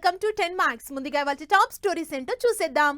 Welcome to 10 marks. ముందుగా వాటి top stories ఏంటో చూసేద్దాం.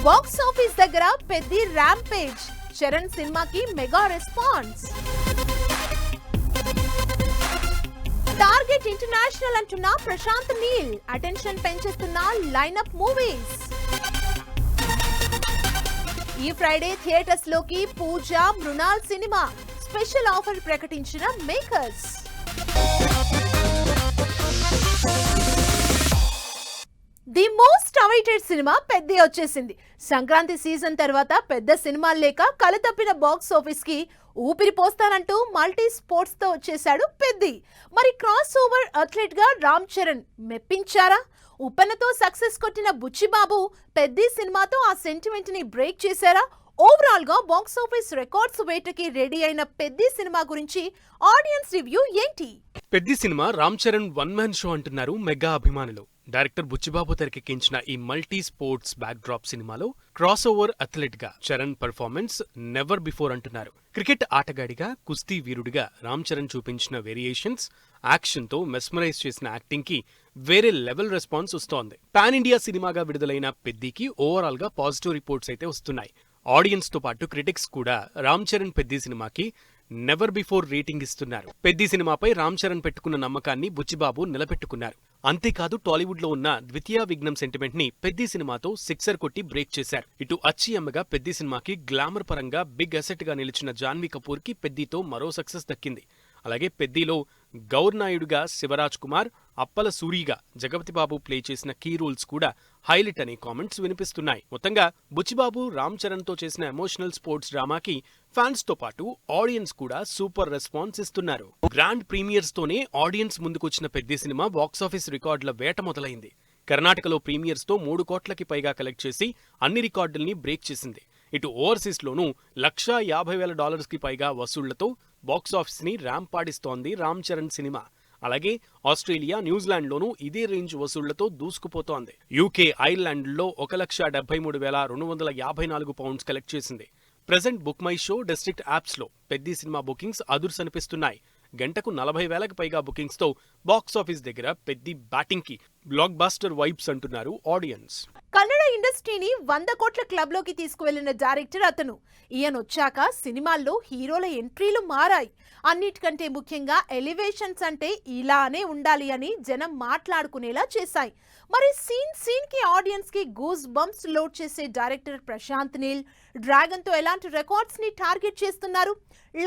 బాక్స్ ఆఫీస్ దగ్గర పెద్ద ర్యాంపేజ్, చరణ్ సినిమాకి మెగా రెస్పాన్స్. టార్గెట్ ఇంటర్నేషనల్ అంటున్న ప్రశాంత్ నీల్, అటెన్షన్ పెంచేస్తున్న లైనప్ మూవీస్. ఈ ఫ్రైడే థియేటర్స్ లోకి Pooja, Mrunal cinema, special offer ప్రకటించిన makers. The most awaited cinema పెద్ద వచ్చేసింది. సంక్రాంతి సీజన్ తర్వాత పెద్ద సినిమాలు లేక కలతప్పిన బాక్స్ ఆఫీస్ కి ఊపిరి పోస్తానంటూ మల్టీ స్పోర్ట్స్ తో వచ్చేసాడు పెద్ది. మరి క్రాస్ ఓవర్ అథ్లెట్ గా రామ్ చరణ్ మెప్పించారా? ఉప్పెనతో సక్సెస్ కొట్టిన బుచ్చిబాబు పెద్ది సినిమాతో ఆ సెంటిమెంట్ ని బ్రేక్ చేశారా? ఓవరాల్ గా బాక్స్ ఆఫీస్ రికార్డ్స్ వేటకి రెడీ అయిన పెద్ది సినిమా గురించి ఆడియన్స్ రివ్యూ ఏంటి? Peddi cinema Ram Charan one man show అంటున్నారు మెగా అభిమానులు. డైరెక్టర్ బుచ్చిబాబు తెరకెక్కించిన ఈ మల్టీ స్పోర్ట్స్ బ్యాక్ డ్రాప్ సినిమాలో క్రాస్ ఓవర్ అథ్లెట్ గా చరణ్ పర్ఫార్మెన్స్ నెవర్ బిఫోర్ అంటున్నారు. క్రికెట్ ఆటగాడిగా, కుస్తీ వీరుడిగా రామ్ చరణ్ చూపించిన వేరియేషన్స్, యాక్షన్ తో మెస్మరైజ్ చేసిన యాక్టింగ్ కి వేరే లెవెల్ రెస్పాన్స్ వస్తోంది. పాన్ ఇండియా సినిమాగా విడుదలైన పెద్దికి ఓవరాల్ గా పాజిటివ్ రిపోర్ట్స్ అయితే వస్తున్నాయి. ఆడియన్స్ తో పాటు క్రిటిక్స్ కూడా రామ్ చరణ్ పెద్ది సినిమాకి నెవర్ బిఫోర్ రేటింగ్ ఇస్తున్నారు. పెద్ది సినిమాపై రామ్ చరణ్ పెట్టుకున్న నమ్మకాన్ని బుచ్చిబాబు నిలబెట్టుకున్నారు. అంతేకాదు టాలీవుడ్ లో ఉన్న ద్వితీయ విఘ్నం సెంటిమెంట్ ని పెద్ది సినిమాతో సిక్సర్ కొట్టి బ్రేక్ చేశారు. ఇటు అచ్చి అమ్మగా పెద్ది సినిమాకి గ్లామర్ పరంగా బిగ్ అసెట్ గా నిలిచిన జాన్వీ కపూర్ కి పెద్దితో మరో సక్సెస్ దక్కింది. అలాగే పెద్దిలో గౌర్ నాయుడుగా శివరాజ్ కుమార్, అప్పల సూరిగా జగపతిబాబు ప్లే చేసిన కీ రోల్స్ కూడా హైలైట్ అనే కామెంట్స్ వినిపిస్తున్నాయి. మొత్తంగా బుచ్చిబాబు రామ్ చరణ్ తో చేసిన ఎమోషనల్ స్పోర్ట్స్ డ్రామాకి ఫ్యాన్స్ తో పాటు ఆడియన్స్ కూడా సూపర్ రెస్పాన్స్ ఇస్తున్నారు. గ్రాండ్ ప్రీమియర్స్ తోనే ఆడియన్స్ ముందుకొచ్చిన పెద్ది సినిమా బాక్సాఫీస్ రికార్డుల వేట మొదలైంది. కర్ణాటకలో ప్రీమియర్స్ తో 3 కోట్లకి పైగా కలెక్ట్ చేసి అన్ని రికార్డుల్ని బ్రేక్ చేసింది. ఇటు ఓవర్సీస్ లోనూ $150,000 పైగా వసూళ్లతో బాక్సాఫీస్ ని ర్యాంప్ పాడిస్తోంది రామ్ చరణ్ సినిమా. అలాగే ఆస్ట్రేలియా, న్యూజిలాండ్ లోనూ ఇదే రేంజ్ వసూళ్లతో దూసుకుపోతోంది. యూకే, ఐర్లాండ్ లో £1,73,254 కలెక్ట్ చేసింది. Present book my show, district apps లో పెద్ది సినిమా బుకింగ్స్ అదుర్సనిపిస్తున్నాయి. గంటకు 40,000కి పైగా బుకింగ్స్ తో బాక్సాఫీస్ దగ్గర పెద్ది బ్యాటింగ్ కి బ్లాక్ బాస్టర్ వైబ్స్ అంటున్నారు ఆడియన్స్. కన్నడ ఇండస్ట్రీని 100 కోట్ల క్లబ్ లోకి తీసుకువెళ్లిన డైరెక్టర్ అతను. ఈయనొచ్చాక సినిమాల్లో హీరోల ఎంట్రీలు మారాయి. అన్నిటికంటే ముఖ్యంగా ఎలివేషన్స్ అంటే ఇలానే ఉండాలి అని జనం మాట్లాడుకునేలా చేశాయి. మరి సీన్ కి ఆడియన్స్ కి గూస్ బంప్స్ లోడ్ చేసే డైరెక్టర్ ప్రశాంత్ నీల్ డ్రాగన్ తో ఎలాంటి రికార్డ్స్ ని టార్గెట్ చేస్తున్నారు?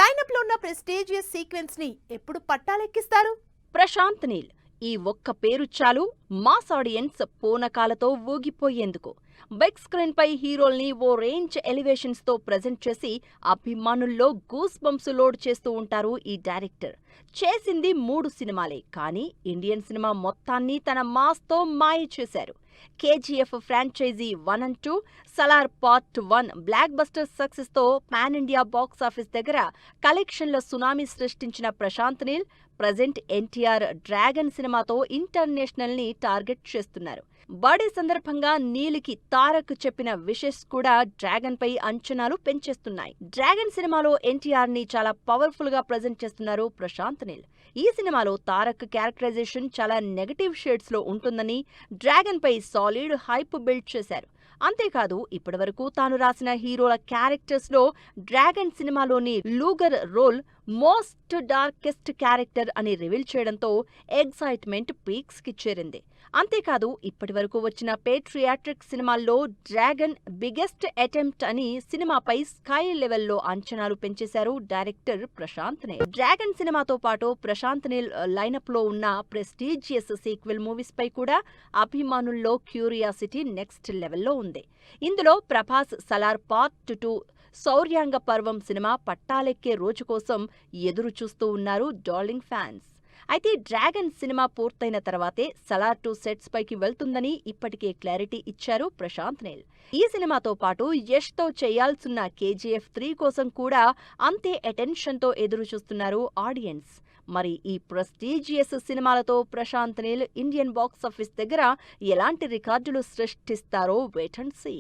లైనప్ లో ఉన్న ప్రెస్టీజియస్ సీక్వెన్స్ ని ఎప్పుడు పట్టాలెక్కిస్తారు? ప్రశాంత్ నీల్ ఈ ఒక్క పేరు చాలు మాస్ ఆడియన్స్ పూనకాలతో ఊగిపోయేందుకు. బిగ్ స్క్రీన్ పై హీరోల్ని ఓ రేంజ్ ఎలివేషన్స్ తో ప్రెజెంట్ చేసి అభిమానుల్లో గూస్ బంప్స్ లోడ్ చేస్తూ ఉంటారు ఈ డైరెక్టర్. చేసింది 3 సినిమాలే, కానీ ఇండియన్ సినిమా మొత్తాన్ని తన మాస్ తో మాయ చేశారు. KGF franchise 1 and 2, Salaar part 1 blockbuster success తో పాన్ ఇండియా బాక్స్ ఆఫీస్ దగ్గర కలెక్షన్ల సునామీ సృష్టించిన Prashanth Neel present NTR Dragon సినిమాతో ఇంటర్నేషనల్ ని టార్గెట్ చేస్తున్నారు. బర్త్డే సందర్భంగా నీలికి తారక్ చెప్పిన విషెస్ కూడా డ్రాగన్ పై అంచనాలు పెంచేస్తున్నాయి. డ్రాగన్ సినిమాలో ఎన్టీఆర్ ని చాలా పవర్ఫుల్ గా ప్రెజెంట్ చేస్తున్నారు ప్రశాంత్ నీల్. ఈ సినిమాలో తారక్ క్యారెక్టరైజేషన్ చాలా నెగటివ్ షేడ్స్ లో ఉంటుందని డ్రాగన్ పై సాలిడ్ హైప్ బిల్డ్ చేశారు. అంతేకాదు ఇప్పటివరకు తాను రాసిన హీరోల క్యారెక్టర్స్ లో డ్రాగన్ సినిమాలోని లూగర్ రోల్ మోస్ట్ డార్కెస్ట్ క్యారెక్టర్ అని రివీల్ చేయడంతో ఎగ్జైట్మెంట్ పీక్స్ కి చేరింది. అంతేకాదు ఇప్పటివరకు వచ్చిన పేట్రియాట్రిక్ సినిమాల్లో డ్రాగన్ బిగ్గెస్ట్ అటెంప్ట్ అని సినిమాపై స్కై లెవెల్లో అంచనాలు పెంచేశారు డైరెక్టర్ ప్రశాంత్ నీల్. డ్రాగన్ సినిమాతో పాటు ప్రశాంత్ నీల్ లైనప్ లో ఉన్న ప్రెస్టీజియస్ సీక్వెల్ మూవీస్ పై కూడా అభిమానుల్లో క్యూరియాసిటీ నెక్స్ట్ లెవెల్లో ఉంది. ఇందులో ప్రభాస్ సలార్ పార్ట్ 2 శౌర్యాంగ పర్వం సినిమా పట్టాలెక్కే రోజు కోసం ఎదురు చూస్తూ ఉన్నారు డార్లింగ్ ఫ్యాన్స్. అయితే డ్రాగన్ సినిమా పూర్తయిన తర్వాతే సలార్ 2 సెట్స్ పైకి వెళ్తుందని ఇప్పటికే క్లారిటీ ఇచ్చారు ప్రశాంత్ నీల్. ఈ సినిమాతో పాటు యష్ తో చేయాల్సిన కేజీఎఫ్ 3 కోసం కూడా అంతే అటెన్షన్ తో ఎదురు చూస్తున్నారు ఆడియన్స్. మరి ఈ ప్రెస్టీజియస్ సినిమాలతో Prashanth Neel Indian box office దగ్గర ఎలాంటి రికార్డులు సృష్టిస్తారో వెయిట్ అండ్ సీ.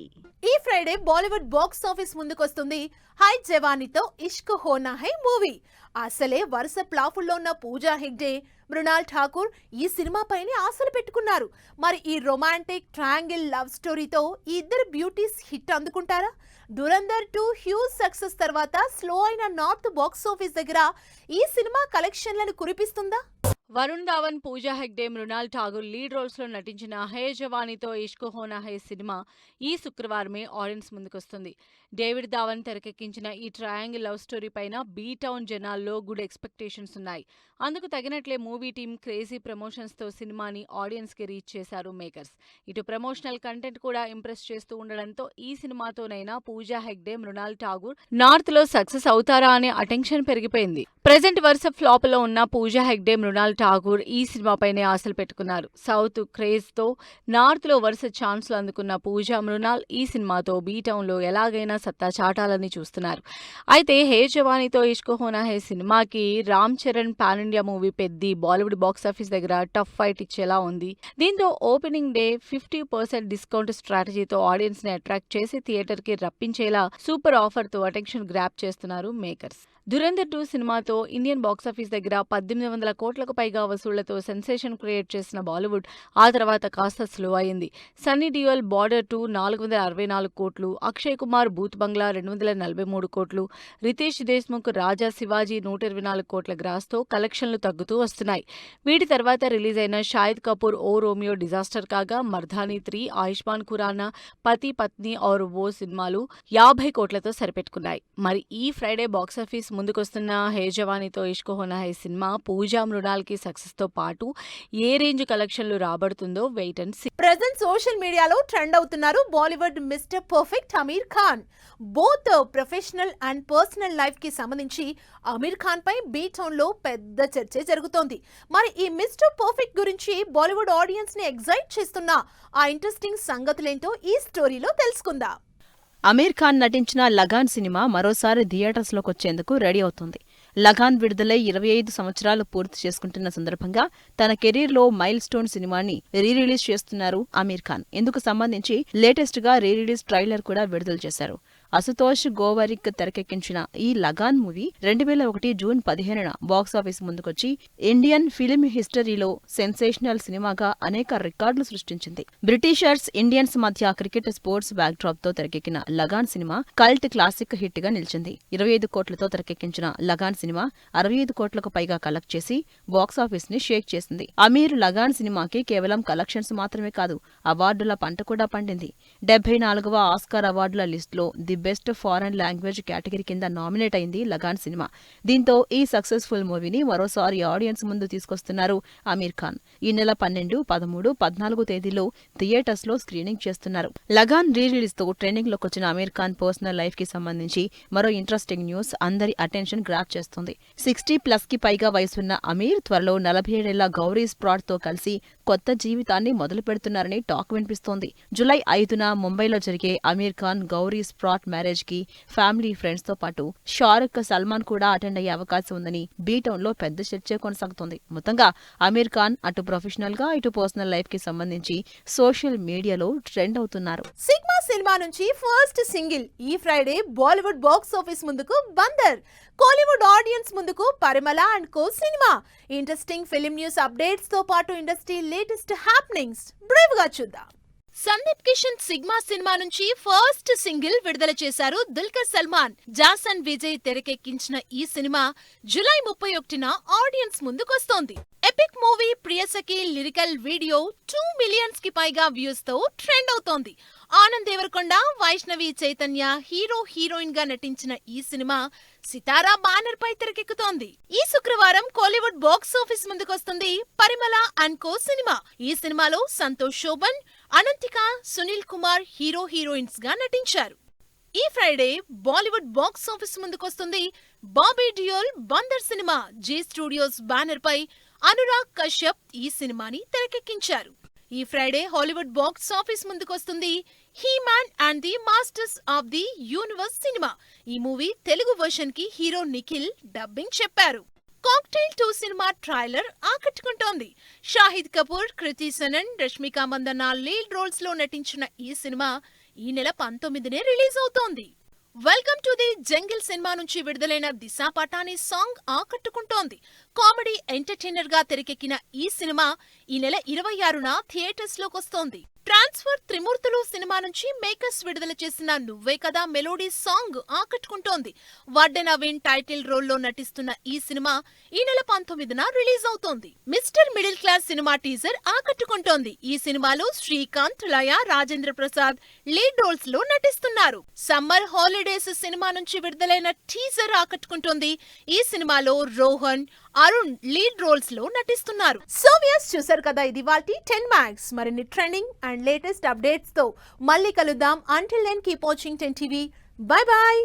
ఈ Friday Bollywood box office ముందుకొస్తుంది high జవానీతో ఇష్క్ హోనా హై మూవీ. అసలే వరుస ప్లాఫుల్లో ఉన్న పూజా హెగ్డే, మృణాల్ ఠాకూర్ ఈ సినిమాపైనే ఆశలు పెట్టుకున్నారు. మరి ఈ రొమాంటిక్ ట్రయాంగిల్ లవ్ స్టోరీతో ఈ ఇద్దరు beauties hit అందుకుంటారా? Dhurandhar 2 huge success తర్వాత స్లో అయిన నార్త్ బాక్స్ ఆఫీస్ దగ్గర ఈ cinema కలెక్షన్లను కురిపిస్తుందా? Varun Dhawan, Pooja Hegde, Mrunal Tagore lead roles లో నటించిన హే జవానీతో ఇష్క్ హోనా హై సినిమా ఈ శుక్రవారమే ఆడియన్స్ ముందుకొస్తుంది. డేవిడ్ ధావన్ తెరకెక్కించిన ఈ ట్రయాంగిల్ లవ్ స్టోరీ పైన బీ టౌన్ జనాల్లో గుడ్ ఎక్స్పెక్టేషన్స్ ఉన్నాయి. అందుకు తగినట్లే మూవీ టీమ్ క్రేజీ ప్రమోషన్స్ తో సినిమాని ఆడియన్స్ కి రీచ్ చేశారు మేకర్స్. ఇటు ప్రమోషనల్ కంటెంట్ కూడా ఇంప్రెస్ చేస్తూ ఉండడంతో ఈ సినిమాతోనైనా పూజా హెగ్డే, మృణాల్ ఠాగూర్ నార్త్ లో సక్సెస్ అవుతారా అనే అటెన్షన్ పెరిగిపోయింది. ప్రెజెంట్ వరుస ఫ్లాప్ లో ఉన్న పూజా హెగ్డే, మృణాల్ ఠాగూర్ ఈ సినిమాపైనే ఆశలు పెట్టుకున్నారు. సౌత్ క్రేజ్ తో నార్త్ లో వరుస ఛాన్సులు అందుకున్న పూజా, మృణాల్ ఈ సినిమాతో బీ టౌన్ లో ఎలాగైనా సత్తా చాటాలని చూస్తున్నారు. అయితే హే జవానీతో ఇష్క్ హోనా హై సినిమాకి Ram Charan pan India movie Peddi Bollywood box office దగ్గర టఫ్ ఫైట్ ఇచ్చేలా ఉంది. దీంతో ఓపెనింగ్ డే 50% డిస్కౌంట్ స్ట్రాటజీతో ఆడియన్స్ ని అట్రాక్ట్ చేసి థియేటర్ కి రప్పించేలా సూపర్ ఆఫర్ తో అటెన్షన్ గ్రాప్ చేస్తున్నారు మేకర్స్. దురంధర్ 2 సినిమాతో ఇండియన్ బాక్సాఫీస్ దగ్గర 1800 కోట్లకు పైగా వసూళ్లతో సెన్సేషన్ క్రియేట్ చేసిన బాలీవుడ్ ఆ తర్వాత కాస్త స్లో అయింది. సన్నీ డియోల్ బార్డర్ 2 464 కోట్లు, అక్షయ్ కుమార్ బూత్ బంగ్లా 243 కోట్లు, రితేష్ దేశ్ముఖ్ రాజా శివాజీ 124 కోట్ల గ్రాస్తో కలెక్షన్లు తగ్గుతూ వస్తున్నాయి. వీటి తర్వాత రిలీజ్ అయిన షాహిద్ కపూర్ ఓ రోమియో డిజాస్టర్ కాగా, మర్దానీ 3, ఆయుష్మాన్ ఖురానా పతి పత్ని ఔర్ వో సినిమాలు 50 కోట్లతో సరిపెట్టుకున్నాయి. మరి ఈ ఫ్రైడే బాక్సాఫీస్ ముందుకొస్తున్న హే జవానీతో ఇష్క్ హోనా హై సినిమా పూజా, మృణాల్ కి సక్సెస్ తో పాటు ఏ రేంజ్ కలెక్షన్లు రాబడుతుందో wait and see. Present social మీడియాలో ట్రెండ్ అవుతున్నారు Bollywood mister perfect Aamir Khan. Both professional and personal life కి సంబంధించి అమీర్ ఖాన్ పై బీ టౌన్ లో పెద్ద చర్చే జరుగుతోంది. మరి ఈ మిస్టర్ పర్ఫెక్ట్ గురించి బాలీవుడ్ ఆడియన్స్ ని ఎగ్జైట్ చేస్తున్న ఆ ఇంట్రెస్టింగ్ సంగతులేంటో ఈ స్టోరీలో తెలుసుకుందాం. అమీర్ ఖాన్ నటించిన లగాన్ సినిమా మరోసారి థియేటర్స్లోకి వచ్చేందుకు రెడీ అవుతోంది. లగాన్ విడుదలై 25 సంవత్సరాలు పూర్తి చేసుకుంటున్న సందర్భంగా తన కెరీర్లో మైల్ స్టోన్ సినిమాని రిలీజ్ చేస్తున్నారు అమీర్ ఖాన్. ఇందుకు సంబంధించి లేటెస్ట్ గా రిలీజ్ ట్రైలర్ కూడా విడుదల చేశారు. అశుతోష్ గోవరిక్ తెరకెక్కించిన ఈ లగాన్ మూవీ 2001 జూన్ 15న బాక్సాఫీస్ ముందుకొచ్చి ఇండియన్ ఫిల్మ్ హిస్టరీలో సెన్సేషనల్ సినిమాగా అనేక రికార్డులు సృష్టించింది. బ్రిటిషర్స్, ఇండియన్స్ మధ్య క్రికెట్ స్పోర్ట్స్ బ్యాక్డ్రాప్ తో తెరకెక్కిన Lagaan cinema cult classic hit గా నిలిచింది. 25 కోట్లతో తెరకెక్కించిన లగాన్ సినిమా 65 కోట్లకు పైగా కలెక్ట్ చేసి బాక్సాఫీస్ ని షేక్ చేసింది. అమీర్ లగాన్ సినిమాకి కేవలం కలెక్షన్స్ మాత్రమే కాదు, అవార్డుల పంట కూడా పండింది. 74వ ఆస్కార్ అవార్డుల లిస్టులో the best foreign language category కింద నామినేట్ అయింది లగాన్ సినిమా. దీంతో ఈ సక్సెస్ఫుల్ మూవీని మరోసారి ఆడియన్స్ ముందు తీసుకొస్తున్నారు అమీర్ ఖాన్. ఈ నెల 12, 13, 14 తేదీలో థియేటర్స్ లో స్క్రీనింగ్ చేస్తున్నారు. లగాన్ రిలీజ్ తో ట్రెండింగ్ లోకి వచ్చిన అమీర్ ఖాన్ పర్సనల్ లైఫ్ కి సంబంధించి మరో ఇంట్రెస్టింగ్ న్యూస్ అందరి అటెన్షన్ గ్రాప్ చేస్తుంది. 60+ కి పైగా వయసున్న అమీర్ త్వరలో 47 ఏళ్ల గౌరీ స్ప్రాట్ తో కలిసి కొత్త జీవితాన్ని మొదలు పెడుతున్నారని టాక్ వినిపిస్తోంది. జూలై 5న ముంబైలో జరిగే అమీర్ ఖాన్ గౌరీ స్ప్రాట్ మ్యారేజ్ కి ఫ్యామిలీ, ఫ్రెండ్స్ తో పాటు షారుఖ్, సల్మాన్ కూడా అటెండ్ అయ్యే అవకాశం ఉందని బీ టౌన్ లో పెద్ద చర్చ కొనసాగుతోంది. మొత్తంగా అమీర్ ఖాన్ అటు ప్రొఫెషనల్ గా ఇటు పర్సనల్ లైఫ్ కి సంబంధించి సోషల్ మీడియాలో ట్రెండ్ అవుతున్నారు. సిగ్మా సినిమా నుంచి ఫస్ట్ సింగిల్ ఈ ఫ్రైడే బాలీవుడ్ బాక్స్ ఆఫీస్ ముందుకు బందర్, కోలీవుడ్ ఆడియన్స్ ముందుకు Parimala and Co cinema. Interesting film news updates తో పాటు ఇండస్ట్రీ లేటెస్ట్ హ్యాపెనింగ్స్ బ్రీఫ్ గా చూద్దాం. సందీప్ కిషన్ సిగ్మా సినిమా నుంచి ఫస్ట్ సింగిల్ విడుదల చేశారు దుల్కర్ సల్మాన్. జాసన్ విజయ్ తెరకెక్కించిన ఈ సినిమా జూలై 31న ఆడియన్స్ ముందుకొస్తోంది. Epic movie Priyasakhi lyrical video 2 millions కి పైగా వ్యూస్ తో ట్రెండ్ అవుతోంది. ఆనంద్ దేవరకొండ, వైష్ణవి చైతన్య హీరో హీరోయిన్ గా నటించిన ఈ సినిమా సితారా బ్యానర్ పై తెరకెక్కుతోంది. ఈ శుక్రవారం కోలీవుడ్ బాక్స్ ఆఫీస్ ముందుకొస్తుంది పరిమళ అండ్ కో సినిమా. ఈ సినిమాలో సంతోష్ శోభన్, అనంతిక, సునీల్ కుమార్ హీరో హీరోయిన్స్ గా నటించారు. ఈ ఫ్రైడే బాలీవుడ్ బాక్స్ ఆఫీస్ ముందుకొస్తుంది Bobby Deol Bandar cinema. Zee studios banner పై అనురాగ్ కశ్యప్ ఈ సినిమాని తెరకెక్కించారు. ఈ ఫ్రైడే హాలీవుడ్ బాక్స్ ఆఫీస్ ముందుకొస్తుంది he man and the masters of the universe cinema. ఈ మూవీ తెలుగు వర్షన్ కి హీరో నిఖిల్ డబ్బింగ్ చెప్పారు. Cocktail 2 cinema trailer ఆకట్టుకుంటోంది. Shahid Kapoor, Kriti Sanon, Rashmika Mandanna lead roles లో నటించిన ఈ సినిమా ఈ నెల 19నే రిలీజ్ అవుతోంది. Welcome to the jungle cinema నుంచి విడుదలైన దిశా పటానీ సాంగ్ ఆకట్టుకుంటోంది. కామెడీ ఎంటర్టైనర్ గా తెరకెక్కిన ఈ సినిమా ఈ నెల 26న థియేటర్స్ లోకి వస్తోంది. ట్రాన్స్ఫర్ త్రిమూర్తులు సినిమా నుంచి మేకర్స్ విడుదల చేసిన నువ్వే కదా మెలోడీ సాంగ్ ఆకట్టుకుంటోంది. వడ్డే నవీన్ టైటిల్ రోల్లో నటిస్తున్న ఈ సినిమా ఈ నెల 19న రిలీజ్ అవుతోంది. Mister middle class cinema teaser ఆకట్టుకుంటోంది. ఈ సినిమాలో శ్రీకాంత్, లయ, రాజేంద్ర ప్రసాద్ లీడ్ రోల్స్ లో నటిస్తున్నారు. సమ్మర్ హాలిడేస్ సినిమా నుంచి విడుదలైన టీజర్ ఆకట్టుకుంటోంది. ఈ సినిమాలో రోహన్, అరుణ్ లీడ్ రోల్స్ లో నటిస్తున్నారు. సో వ్యూయర్స్, చూసారు కదా, ఇది వాటి 10 మ్యాక్స్. మరిన్ని ట్రెండింగ్ అండ్ లేటెస్ట్ అప్డేట్స్ తో మళ్ళీ కలుద్దాం. Until then keep watching 10 TV. Bye bye.